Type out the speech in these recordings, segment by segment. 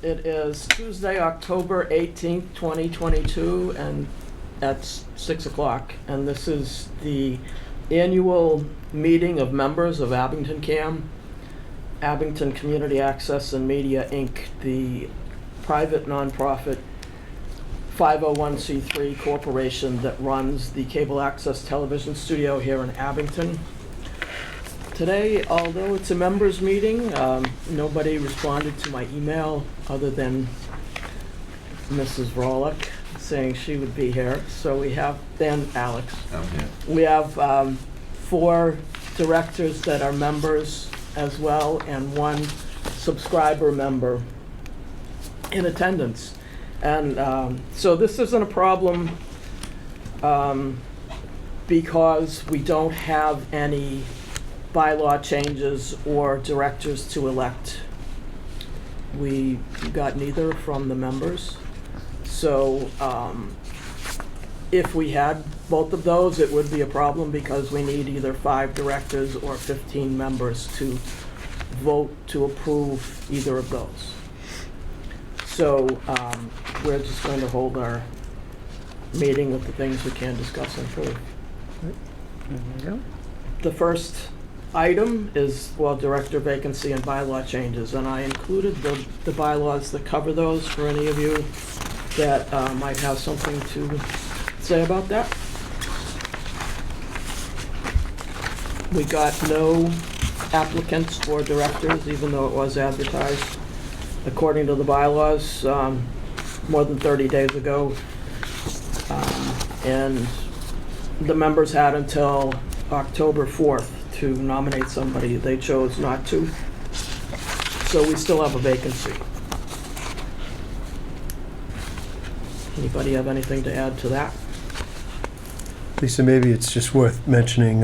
It is Tuesday, October 18th, 2022, and that's 6 o'clock. And this is the annual meeting of members of Abington CAM, Abington Community Access and Media, Inc., the private nonprofit 501c3 corporation that runs the cable access television studio here in Abington. Today, although it's a members meeting, nobody responded to my email other than Mrs. Rolick saying she would be here. So we have, then Alex. Okay. We have 4 directors that are members as well, and 1 subscriber member in attendance. And so this isn't a problem because we don't have any bylaw changes or directors to elect. We got neither from the members. So if we had both of those, it would be a problem because we need either 5 directors or 15 members to vote to approve either of those. So we're just going to hold our meeting with the things we can discuss and approve. There we go. The first item is, well, director vacancy and bylaw changes, and I included the bylaws that cover those for any of you that might have something to say about that. We got no applicants for directors, even though it was advertised according to the bylaws more than 30 days ago. And the members had until October 4th to nominate somebody. They chose not to. So we still have a vacancy. Anybody have anything to add to that? Lisa, maybe it's just worth mentioning,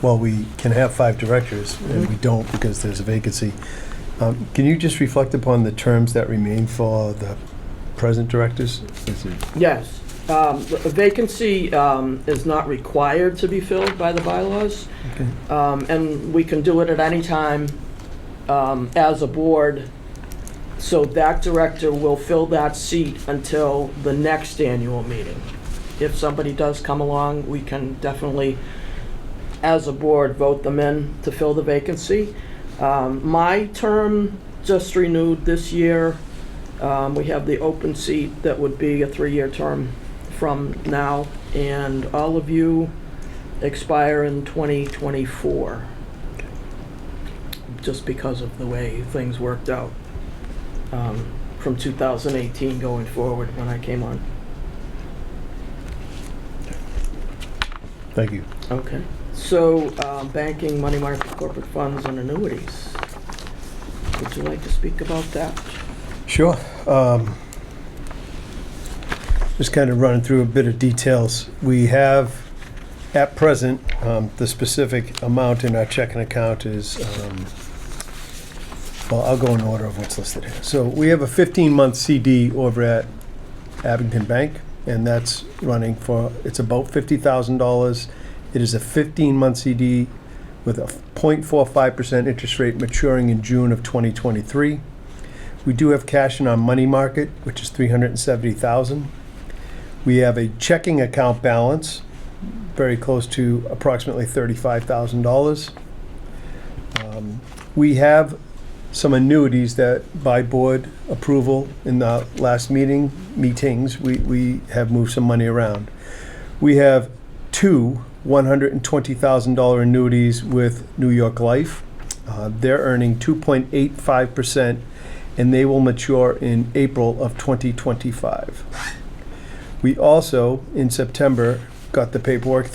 well, we can have 5 directors, and we don't because there's a vacancy. Can you just reflect upon the terms that remain for the present directors? Yes. The vacancy is not required to be filled by the bylaws. Okay. And we can do it at any time as a board. So that director will fill that seat until the next annual meeting. If somebody does come along, we can definitely, as a board, vote them in to fill the vacancy. My term just renewed this year. We have the open seat that would be a 3-year term from now, and all of you expire in 2024, just because of the way things worked out from 2018 going forward when I came on. Thank you. Okay. So banking, money market, corporate funds, and annuities. Would you like to speak about that? Sure. Just kind of running through a bit of details. We have, at present, the specific amount in our checking account is, well, I'll go in order of what's listed here. So we have a 15-month CD over at Abington Bank, and that's running for, it's about $50,000. It is a 15-month CD with a 0.45% interest rate maturing in June of 2023. We do have cash in our money market, which is $370,000. We have a checking account balance, very close to approximately $35,000. We have some annuities that, by board approval in the last meetings, we have moved some money around. We have 2 $120,000 annuities with New York Life. They're earning 2.85%, and they will mature in April of 2025. We also, in September, got the paperwork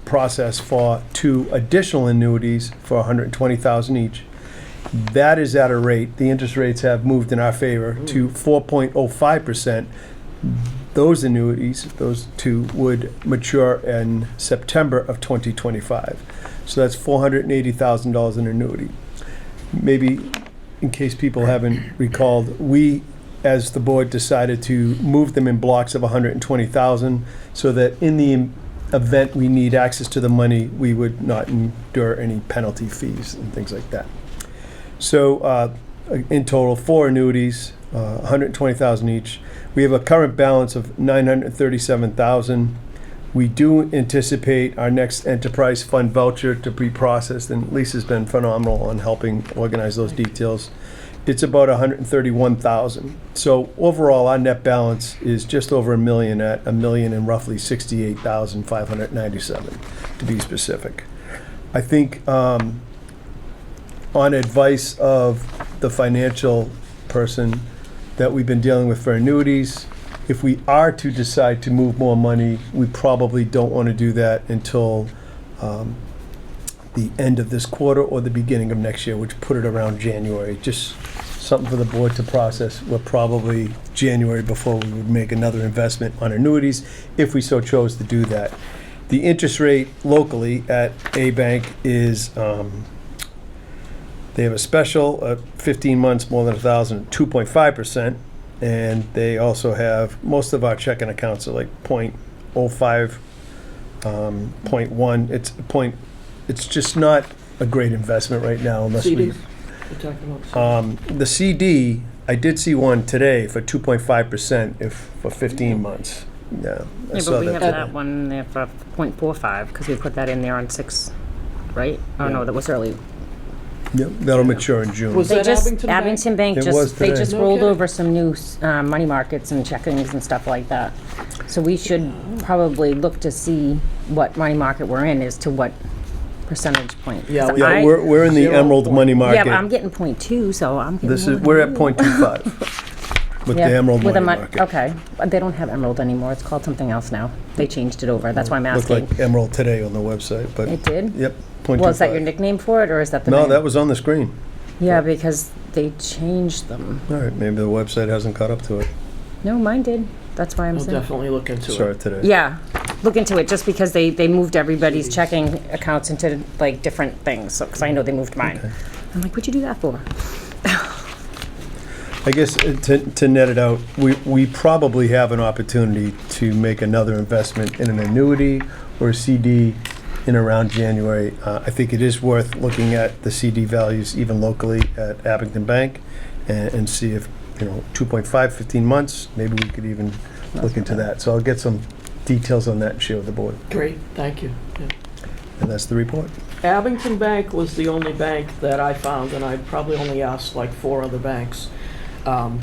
process for 2 additional annuities for $120,000 each. That is at a rate, the interest rates have moved in our favor to 4.05%. Those annuities, those 2, would mature in September of 2025. So that's $480,000 in annuity. Maybe, in case people haven't recalled, we, as the board, decided to move them in blocks of $120,000 so that in the event we need access to the money, we would not endure any penalty fees and things like that. So in total, 4 annuities 120,000 each. We have a current balance of 937,000. We do anticipate our next enterprise fund voucher to be processed, and Lisa's been phenomenal on helping organize those details. It's about 131,000. So overall, our net balance is just over $1 million at $1 million and roughly 68,597, to be specific. I think on advice of the financial person that we've been dealing with for annuities, if we are to decide to move more money, we probably don't want to do that until the end of this quarter or the beginning of next year, which put it around January. Just something for the board to process. We're probably January before we would make another investment on annuities, if we so chose to do that. The interest rate locally at A Bank is, they have a special, 15 months, more than 1,000, 2.5%. And they also have, most of our checking accounts are like 0.05, 0.1. It's just not a great investment right now unless we. CDs? We're talking about CDs. The CD, I did see one today for 2.5% for 15 months. Yeah. I Yeah, but saw we that have today. that one there for 0.45, because we put that in there on 6, right? Oh, Yeah. no, that was early. Yep, that'll mature in June. Was They that just, Abington Bank? Abington Bank It was just, they today. just No rolled kidding. over some new money markets and checkings and stuff like that. So we should probably look to see what money market we're in as to what percentage point. 'Cause Yeah, Yeah, I- we're in the 0. Emerald money Yeah, market. but I'm getting 0.2, so I'm getting. This more is, than we're at you. 0.25 with the Yeah, Emerald with money a market. Okay, but they don't have Emerald anymore. It's called something else now. They changed it over. That's why I'm Looked asking. like Emerald today on the website, but, It did? yep, 0.25. Well, is that your nickname for it, or is that the No, name? that was on the screen. Yeah, because they changed them. All right, maybe the website hasn't caught up to it. No, mine did. That's why I'm We'll saying. definitely look into Saw it. it today. Yeah, look into it, just because they moved everybody's checking accounts into like different things, so, because I know they moved mine. Okay. I'm like, what'd you do that for? I guess to net it out, we probably have an opportunity to make another investment in an annuity or a CD in around January. I think it is worth looking at the CD values even locally at Abington Bank and see if, 2.5, 15 months, maybe we could even look into that. So I'll get some details on that and share with the board. Great, thank you. Yeah. And that's the report. Abington Bank was the only bank that I found, and I probably only asked like 4 other banks.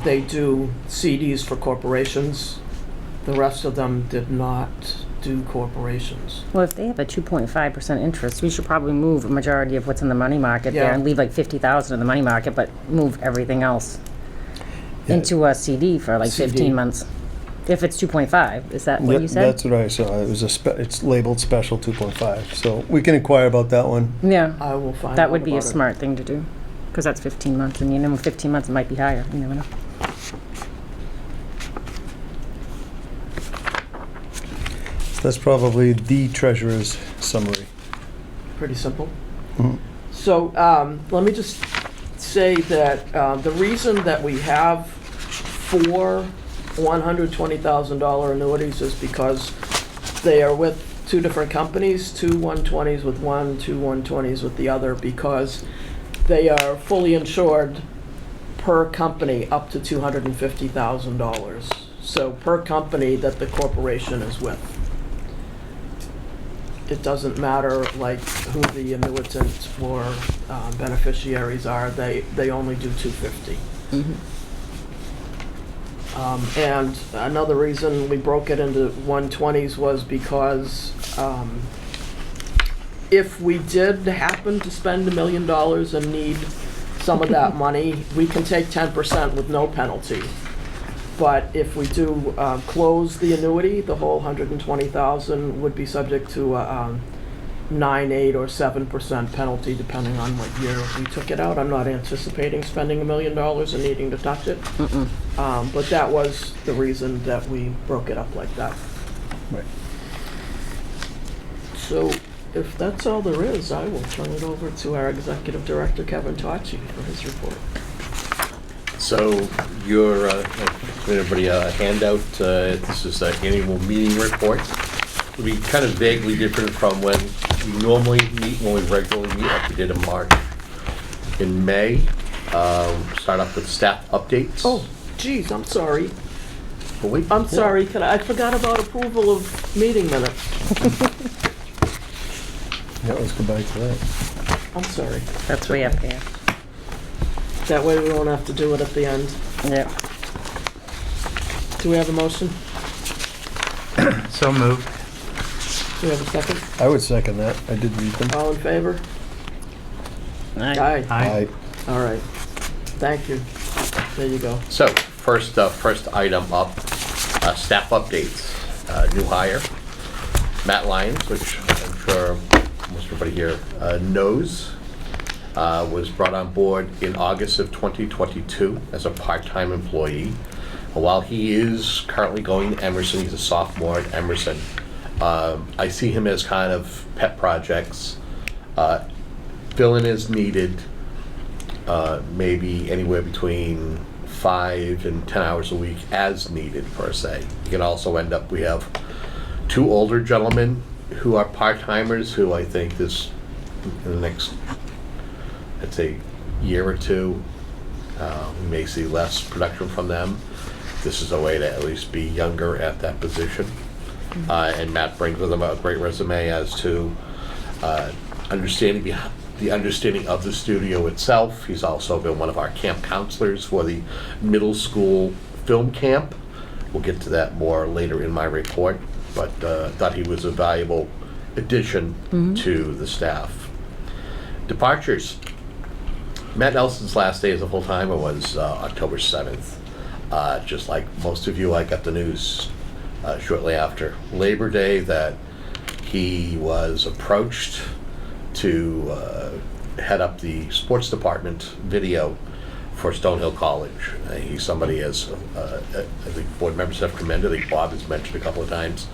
They do CDs for corporations. The rest of them did not do corporations. Well, if they have a 2.5% interest, we should probably move a majority of what's in the money market there Yeah. and leave like 50,000 in the money market, but move everything else Yeah. into a CD for like CD. 15 months. If it's 2.5, is that what Yep, you said? that's what I saw. It was it's labeled special 2.5. So we can inquire about that one. Yeah. I will find out That would be a about it. smart thing to do, because that's 15 months, and in 15 months it might be higher, you never know. That's probably the treasurer's summary. Pretty simple. Mhm. So let me just say that the reason that we have 4 $120,000 annuities is because they are with 2 different companies, 2 120s with one, 2 120s with the other, because they are fully insured per company up to $250,000. So per company that the corporation is with. It doesn't matter like who the annuitant or beneficiaries are, they only do 250. And another reason we broke it into 120s was because if we did happen to spend $1 million and need some of that money, we can take 10% with no penalty. But if we do close the annuity, the whole 120,000 would be subject to a 9, 8, or 7% penalty, depending on what year we took it out. I'm not anticipating spending $1 million and needing to touch it. But that was the reason that we broke it up like that. Right. So if that's all there is, I will turn it over to our Executive Director, Kevin Tocci, for his report. So your, everybody a handout, this is an annual meeting report. It'll be kind of vaguely different from when we normally meet, when we regularly meet, like we did in March. In May, start off with staff updates. Oh, geez, I'm sorry. But wait, I'm sorry, I forgot about approval of meeting minutes. Yeah, let's go back to that. I'm sorry. That's way up there. That way we won't have to do it at the end. Yep. Do we have a motion? So moved. Do we have a second? I would second that. I did read them. All in favor? Aye. Aye. Aye. All right. Thank you. There you go. So, first item up, staff updates. New hire, Matt Lyons, which I'm sure most everybody here knows, was brought on board in August of 2022 as a part-time employee. While he is currently going to Emerson, he's a sophomore at Emerson. I see him as kind of pet projects, fill in as needed, maybe anywhere between 5 and 10 hours a week as needed per se. You can also end up, we have 2 older gentlemen who are part-timers who I think this, in the next, I'd say, year or two, we may see less production from them. This is a way to at least be younger at that position. And Matt brings with him a great resume as to understanding the understanding of the studio itself. He's also been one of our camp counselors for the middle school film camp. We'll get to that more later in my report, but thought he was a valuable addition to the staff. Departures. Matt Nelson's last day as a full-timer was October 7th. Just like most of you, I got the news shortly after Labor Day that he was approached to head up the sports department video for Stonehill College. He's somebody, as I think board members have commended, I think Bob has mentioned a couple of times,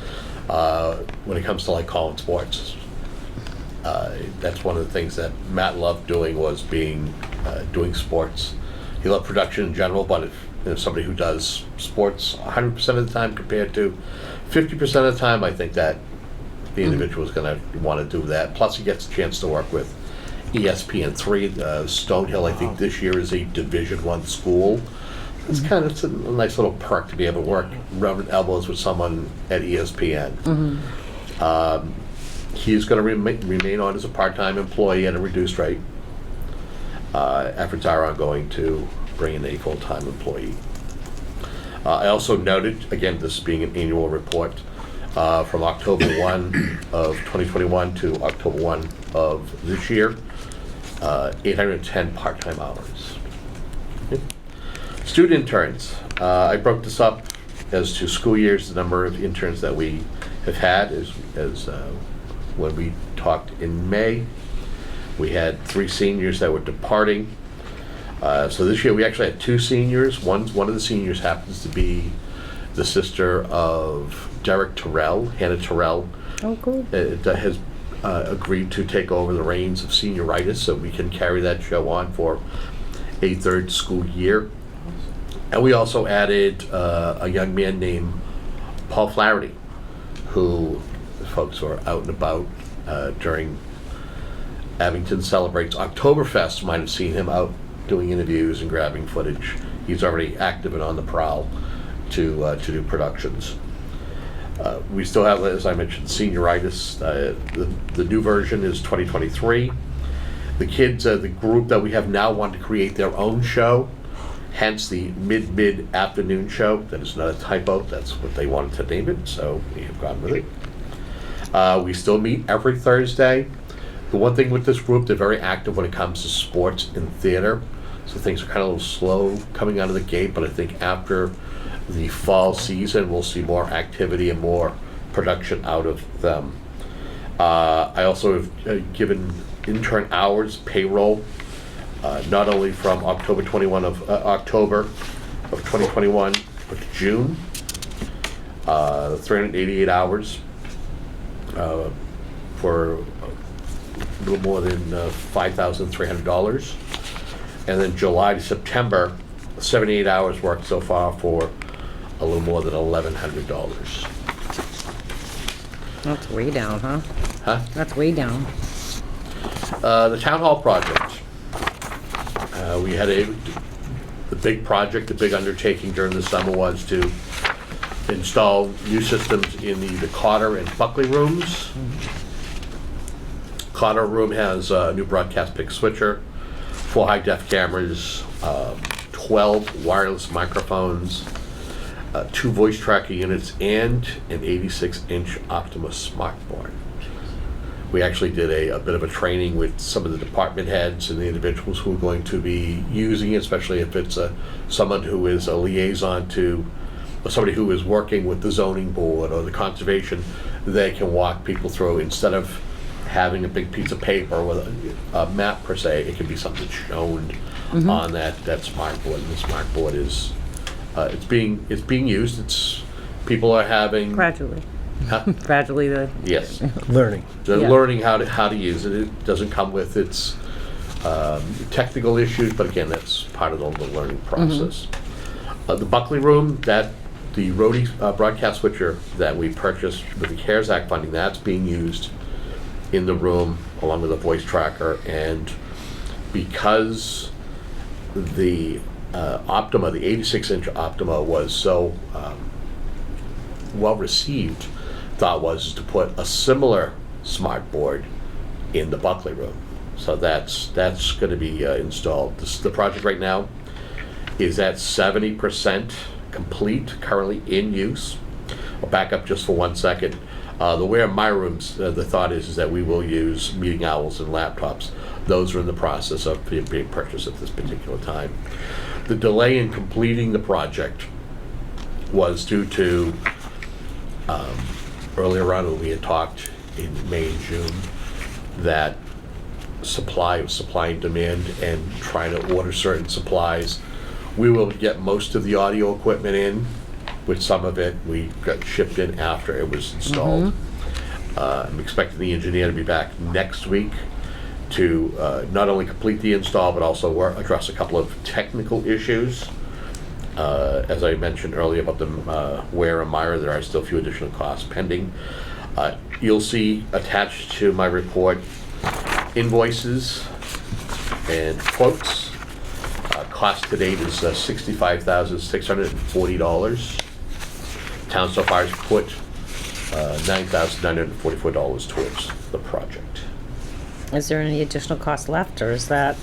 when it comes to like calling sports. That's one of the things that Matt loved doing, was doing sports. He loved production in general, but if somebody who does sports 100% of the time compared to 50% of the time, I think that the individual is going to want to do that. Plus, he gets a chance to work with ESPN3. Stonehill, I think this year is a Division I school. It's a nice little perk to be able to work rubbing elbows with someone at ESPN. He's going to remain on as a part-time employee at a reduced rate. Efforts are ongoing to bring in a full-time employee. I also noted, again, this being an annual report, from October 1 of 2021 to October 1 of this year, 810 part-time hours. Okay. Student interns. I broke this up as to school years, the number of interns that we have had as when we talked in May. We had 3 seniors that were departing. So this year we actually had 2 seniors. One of the seniors happens to be the sister of Derek Terrell, Hannah Terrell. Oh, cool. Has agreed to take over the reins of senioritis, so we can carry that show on for a 3rd school year. And we also added a young man named Paul Flaherty, who folks who are out and about during Abington Celebrates Oktoberfest might have seen him out doing interviews and grabbing footage. He's already active and on the prowl to do productions. We still have, as I mentioned, senioritis. The new version is 2023. The kids, the group that we have now, want to create their own show, hence the mid-afternoon show. That is not a typo. That's what they wanted to name it, so we have gone with it. We still meet every Thursday. The one thing with this group, they're very active when it comes to sports and theater, so things are kind of a little slow coming out of the gate, but I think after the fall season, we'll see more activity and more production out of them. I also have given intern hours payroll, not only from October 2021, but June, 388 hours for a little more than $5,300. And then July to September, 78 hours worked so far for a little more than $1,100. That's way down, huh? Huh? That's way down. The town hall project. We had the big project, the big undertaking during the summer was to install new systems in the Carter and Buckley rooms. Carter room has a new broadcast pick switcher, 4 high-def cameras, 12 wireless microphones, 2 voice tracking units, and an 86-inch Optimus smartboard. We actually did a bit of a training with some of the department heads and the individuals who are going to be using it, especially if it's someone who is a liaison to, or somebody who is working with the zoning board or the conservation. They can walk people through instead of having a big piece of paper with a map per se. It can be something shown on that smartboard. And the smartboard is it's being used. People are having Gradually. Huh? Gradually, Yes. Learning. They're Yeah. learning how to use it. It doesn't come with its technical issues, but again, that's part of the learning process. The Buckley room, the Rode broadcast switcher that we purchased with the CARES Act funding, that's being used in the room along with a voice tracker. And because the Optima, the 86-inch Optima, was so well received, thought was to put a similar smart board in the Buckley room. So that's going to be installed. The project right now is at 70% complete, currently in use. I'll back up just for 1 second. The way in my rooms, the thought is that we will use meeting owls and laptops. Those are in the process of being purchased at this particular time. The delay in completing the project was due to earlier on when we had talked in May and June that supply and demand and trying to order certain supplies. We will get most of the audio equipment in, with some of it we got shipped in after it was installed. I'm expecting the engineer to be back next week to not only complete the install but also address a couple of technical issues. As I mentioned earlier about the wear and mire, there are still a few additional costs pending. You'll see attached to my report invoices and quotes. Cost to date is $65,640. Town so far has put $9,944 towards the project. Is there any additional cost left, or is that?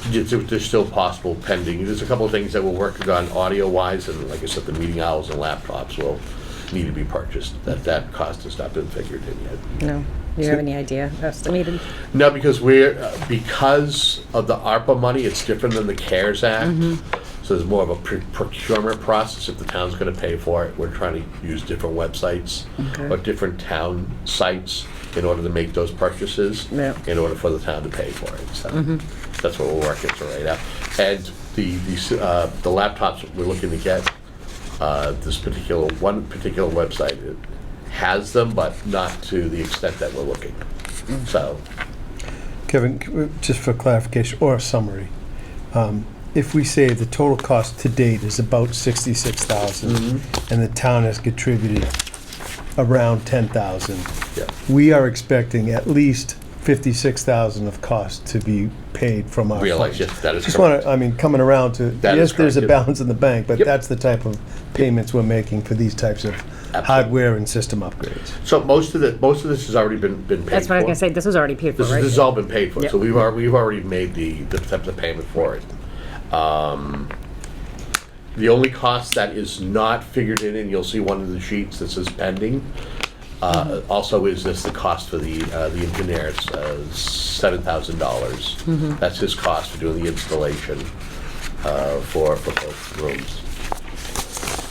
There's still possible pending. There's a couple of things that we're working on audio-wise, and like I said, the meeting owls and laptops will need to be purchased. That cost has not been figured in yet. No. Do you have any idea estimated? No, because because of the ARPA money, it's different than the CARES Act. So there's more of a procurement process. If the town's going to pay for it, we're trying to use different websites or different town sites in order to make those purchases. Yeah. In order for the town to pay for it. So that's what we're working through right now. And the laptops we're looking to get, this one particular website it has them, but not to the extent that we're looking. So, Kevin, just for clarification or a summary, if we say the total cost to date is about 66,000 and the town has contributed around 10,000, yeah. we are expecting at least 56,000 of cost to be paid from our Realize, funds. yes, that is Just correct. want to, coming around to, That yes, is there's a correct, yep. balance in the bank, but Yep. that's the type of payments we're making for these types of hardware and system upgrades. So most of this has already been paid for. That's what I was gonna say. This was already paid for, right? This has all been paid for, Yep. so we've already made the types of payment for it. The only cost that is not figured in, and you'll see one of the sheets that says pending, also is the cost for the engineer. It's $7,000. That's his cost for doing the installation for both rooms.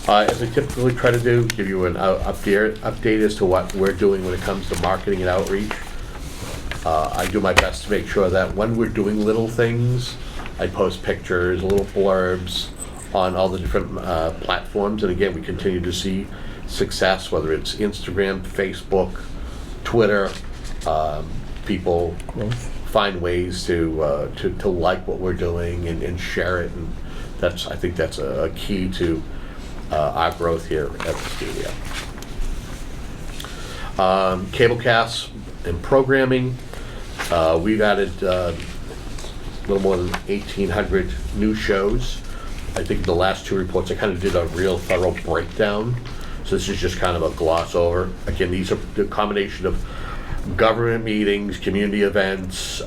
As I typically try to do, give you an update as to what we're doing when it comes to marketing and outreach. I do my best to make sure that when we're doing little things, I post pictures, little blurbs on all the different platforms. And again, we continue to see success, whether it's Instagram, Facebook, Twitter. People find ways to like what we're doing and share it. And I think that's a key to our growth here at the studio. Cablecasts and programming. We've added, little more than 1,800 new shows. I think the last two reports, I kind of did a real thorough breakdown. So this is just kind of a gloss over. Again, these are the combination of government meetings, community events,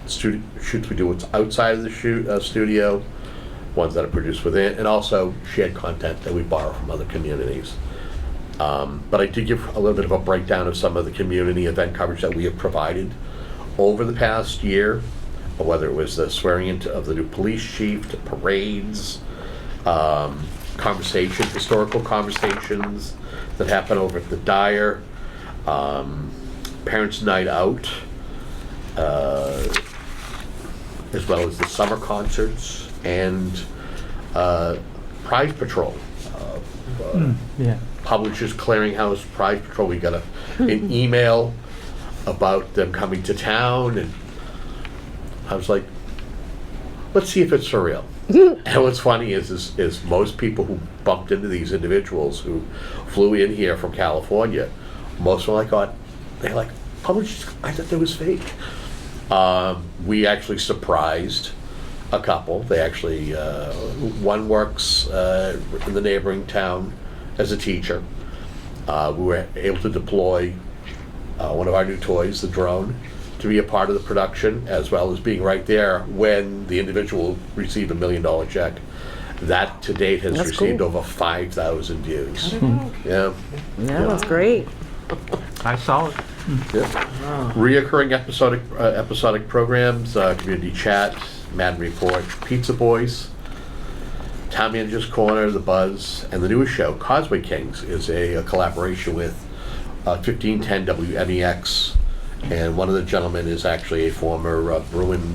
shoots we do outside of the studio, ones that are produced within, and also shared content that we borrow from other communities. But I did give a little bit of a breakdown of some of the community event coverage that we have provided over the past year, whether it was the swearing in of the new police chief, to parades, historical conversations that happen over at the Dyer, Parents' Night Out, as well as the summer concerts and Prize Patrol. Yeah. Publishers Clearinghouse, Prize Patrol. We got an email about them coming to town, and I was like, let's see if it's for real. And what's funny is most people who bumped into these individuals who flew in here from California, most of them they're like, publishers, I thought that was fake. We actually surprised a couple. They actually, one works in the neighboring town as a teacher. We were able to deploy one of our new toys, the drone, to be a part of the production, as well as being right there when the individual received $1 million check. That to date has That's received cool. over 5,000 views. Yeah. Yeah, that's great. I saw it. Yeah. Reoccurring episodic programs, community chat, Madden Report, Pizza Boys, Town Manager's Corner, The Buzz, and the newest show, Causeway Kings, is a collaboration with 1510 WMEX, and one of the gentlemen is actually a former a former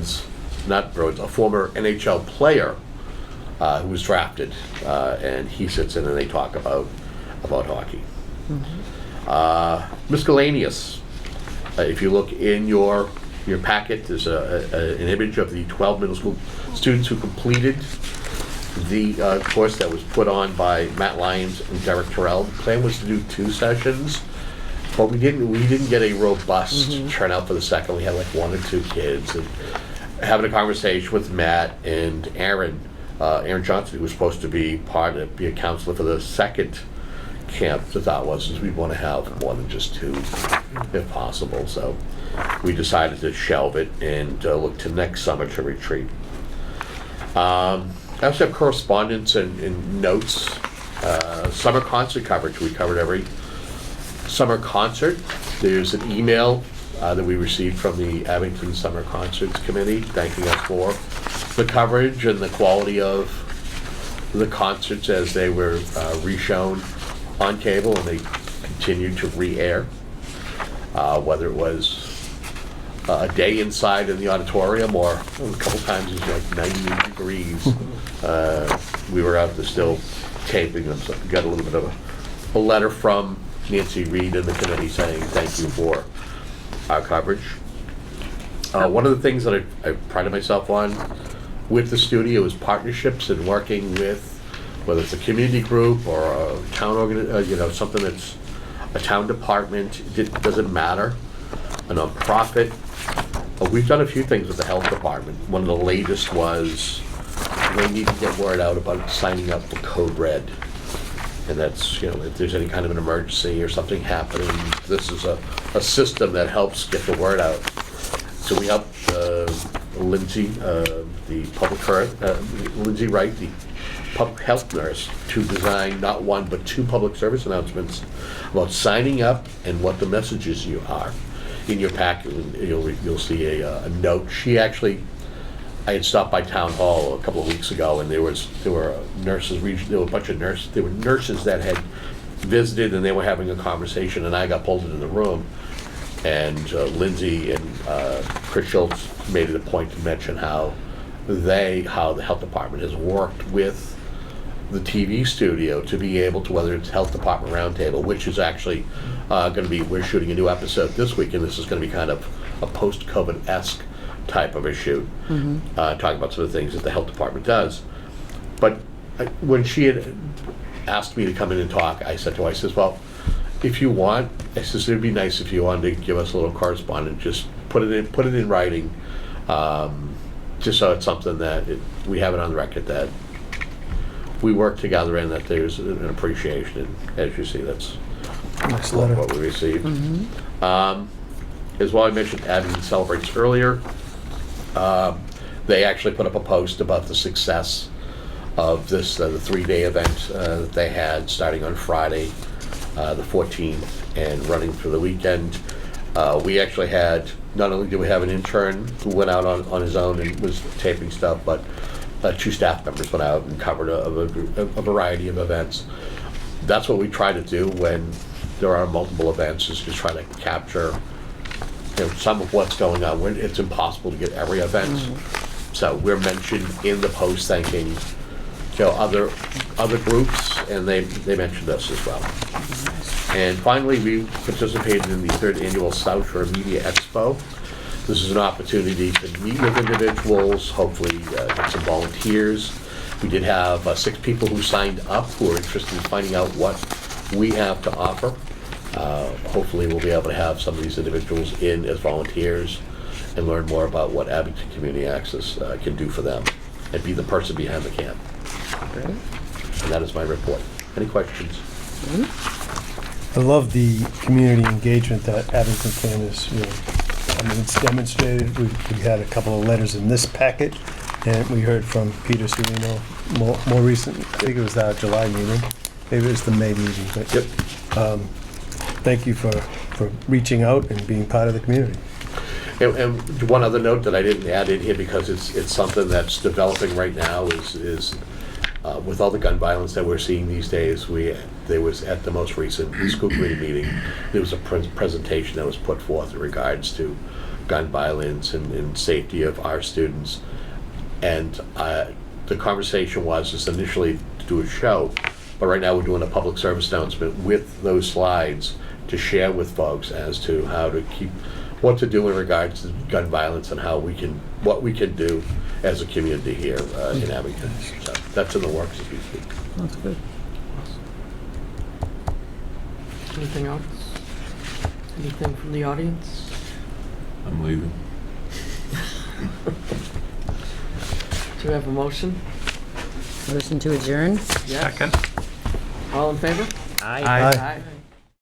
NHL player who was drafted, and he sits in and they talk about hockey. Miscellaneous. If you look in your packet, there's an image of the 12 middle school students who completed the course that was put on by Matt Lyons and Derek Terrell. The plan was to do 2 sessions, but we didn't get a robust turnout for the second. We had like 1 or 2 kids, and having a conversation with Matt and Aaron Johnson, who was supposed to be a counselor for the second camp. The thought was we'd want to have more than just 2 if possible, so we decided to shelve it and look to next summer to retreat. I also have correspondence and notes. Summer concert coverage. We covered every summer concert. There's an email that we received from the Abington Summer Concerts Committee thanking us for the coverage and the quality of the concerts as they were reshown on cable, and they continued to re-air. Whether it was a day inside in the auditorium or a couple times it was like 98 degrees. We were out there still taping them, so we got a little bit of a letter from Nancy Reed and the committee saying thank you for our coverage. One of the things that I prided myself on with the studio is partnerships and working with, whether it's a community group or a town something that's a town department, it doesn't matter, a nonprofit. We've done a few things with the health department. One of the latest was they need to get word out about signing up for Code Red. And that's, if there's any kind of an emergency or something happening, this is a system that helps get the word out. So we helped Lindsay, Lindsay Wright, the public health nurse, to design not 1 but 2 public service announcements about signing up and what the messages you are. In your packet, you'll see a note. I had stopped by town hall a couple of weeks ago, and there were nurses. There were a bunch of nurses. There were nurses that had visited, and they were having a conversation. And I got pulled into the room, and Lindsay and Chris Schultz made it a point to mention how the health department has worked with the TV studio to be able to, whether it's health department roundtable, which is actually going to be, we're shooting a new episode this week, and this is going to be kind of a post-COVID-esque type of a shoot, talking about some of the things that the health department does. But when she had asked me to come in and talk, I said to her, I says, well, if you want, I says, it'd be nice if you wanted to give us a little correspondence, just put it in writing, just so it's something that we have it on record that we work together and that there's an appreciation. And as you see, that's Nice letter. what we received. As well, I mentioned Abington Celebrates earlier. They actually put up a post about the success of this, the 3-day event that they had starting on Friday, the 14th, and running through the weekend. We actually had, not only did we have an intern who went out on his own and was taping stuff, but 2 staff members went out and covered a variety of events. That's what we try to do when there are multiple events, is to try to capture, you know, some of what's going on. It's impossible to get every event. So we're mentioned in the post thanking, you know, other groups, and they mentioned us as well. And finally, we participated in the 3rd annual South Shore Media Expo. This is an opportunity to meet with individuals, hopefully get some volunteers. We did have 6 people who signed up who are interested in finding out what we have to offer. Hopefully we'll be able to have some of these individuals in as volunteers and learn more about what Abington Community Access can do for them and be the person behind the camp. Great. And that is my report. Any questions? I love the community engagement that Abington Can is, you know, I mean, it's demonstrated. We had a couple of letters in this packet, and we heard from Peter Serino more recently. I think it was our July meeting. Maybe it was the May meeting, but Yep. thank you for reaching out and being part of the community. And one other note that I didn't add in here because it's something that's developing right now is with all the gun violence that we're seeing these days, there was at the most recent school committee meeting, there was a presentation that was put forth in regards to gun violence and safety of our students. And the conversation was just initially to do a show, but right now we're doing a public service announcement with those slides to share with folks as to how to what to do in regards to gun violence and what we can do as a community here in Abington. So that's in the works as we speak. That's good. Anything else? Anything from the audience? I'm leaving. Do we have a motion? Motion to adjourn? Yes. Second. All in favor? Aye. Aye. Aye.